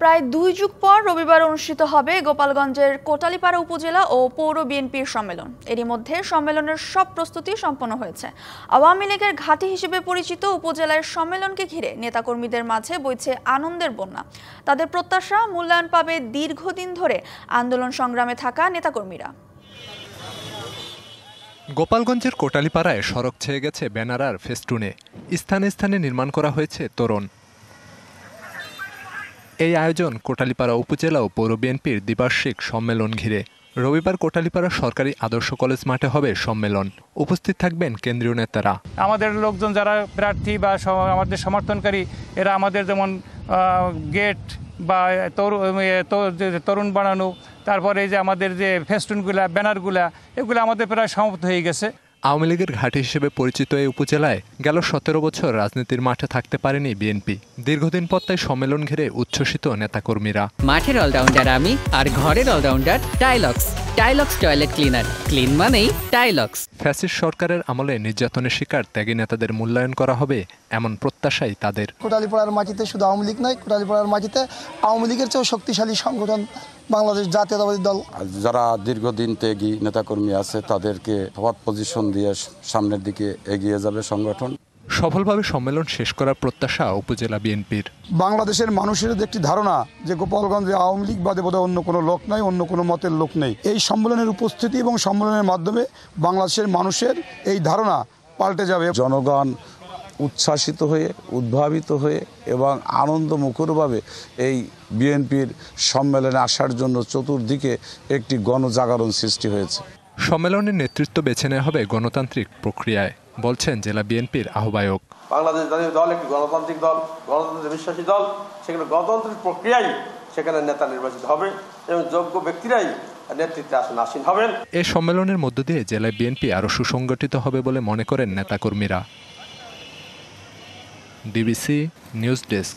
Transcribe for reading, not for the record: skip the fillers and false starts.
প্রায় 2 যুগ পর রবিবার অনুষ্ঠিত হবে গোপালগঞ্জের কোটালীপাড়া উপজেলা ও পৌর বিএনপির সম্মেলন। এরই মধ্যে সম্মেলনের সব প্রস্তুতি সম্পন্ন হয়েছে। আওয়ামী লীগের ঘাঁটি হিসেবে পরিচিত উপজেলার সম্মেলনকে ঘিরে নেতাকর্মীদের মাঝে বইছে আনন্দের বন্যা। তাদের প্রত্যাশা মূল্যায়ন পাবে দীর্ঘদিন ধরে আন্দোলন সংগ্রামে থাকা নেতাকর্মীরা। গোপালগঞ্জের কোটালীপাড়ায় সড়ক ছেয়ে গেছে ব্যানার আর ফেস্টুনে, স্থানে স্থানে নির্মাণ করা হয়েছে তোরণ। এই আয়োজন কোটালীপাড়া উপজেলা ও পৌর বিএনপির দ্বিবার্ষিক সম্মেলন ঘিরে। রবিবার কোটালীপাড়া সরকারি আদর্শ কলেজ মাঠে হবে সম্মেলন। উপস্থিত থাকবেন কেন্দ্রীয় নেতারা। আমাদের লোকজন যারা প্রার্থী বা আমাদের সমর্থনকারী, এরা আমাদের যেমন গেট বা তরুণ বানানো, তারপরে যে আমাদের যে ফেস্টুনগুলা ব্যানারগুলা, এগুলো আমাদের প্রায় সমাপ্ত হয়ে গেছে। আওয়ামী লীগের ঘাঁটি হিসেবে পরিচিত এই উপজেলায় গেল 17 বছর রাজনীতির মাঠে থাকতে পারেনি বিএনপি। দীর্ঘদিন পর তাই সম্মেলন ঘিরে উচ্ছ্বসিত নেতাকর্মীরা। মাঠের অলরাউন্ডার আমি, আর ঘরের allrounder Tylox. Tylox toilet cleaner, clean মানেই টাইলক্স। ফ্যাসিস্ট সরকারের আমলে নির্যাতনের শিকার ত্যাগী নেতাদের মূল্যায়ন করা হবে, এমন প্রত্যাশাই তাদের। কোটালীপাড়ার মাটিতে শুধু আওয়ামী লীগ নয়, কোটালীপাড়ার মাটিতে আওয়ামী লীগের চেয়েও শক্তিশালী সংগঠন বাংলাদেশ জাতীয়তাবাদী দল। যারা দীর্ঘদিন ত্যাগী নেতাকর্মী আছে তাদেরকে সৎ পজিশন দিয়ে সামনের দিকে এগিয়ে যাবে সংগঠন। সফলভাবে সম্মেলন শেষ করার প্রত্যাশা উপজেলা বিএনপির। বাংলাদেশের মানুষের একটি ধারণা যে গোপালগঞ্জে আওয়ামী লীগ বাদে বোধহয় অন্য কোনো লোক নাই, অন্য কোনো মতের লোক নেই। এই সম্মেলনের উপস্থিতি এবং সম্মেলনের মাধ্যমে বাংলাদেশের মানুষের এই ধারণা পাল্টে যাবে। জনগণ উচ্ছ্বাসিত হয়ে, উদ্ভাবিত হয়ে এবং আনন্দমুখরভাবে এই বিএনপির সম্মেলনে আসার জন্য চতুর্দিকে একটি গণজাগরণ সৃষ্টি হয়েছে। সম্মেলনের নেতৃত্ব বেছে নেওয়া হবে গণতান্ত্রিক প্রক্রিয়ায়, বলছেন জেলা বিএনপির আহ্বায়ক। বাংলাদেশ জাতীয় দল একটি গণতান্ত্রিক দল, গণতন্ত্রে বিশ্বাসী দল। সেখানে গণতান্ত্রিক প্রক্রিয়ায় সেখানে নেতা নির্বাচিত হবে এবং যোগ্য ব্যক্তিরাই নেতৃত্বে আসীন হবেন। এই সম্মেলনের মধ্য দিয়ে জেলায় বিএনপি আরও সুসংগঠিত হবে বলে মনে করেন নেতাকর্মীরা। DBC news desk.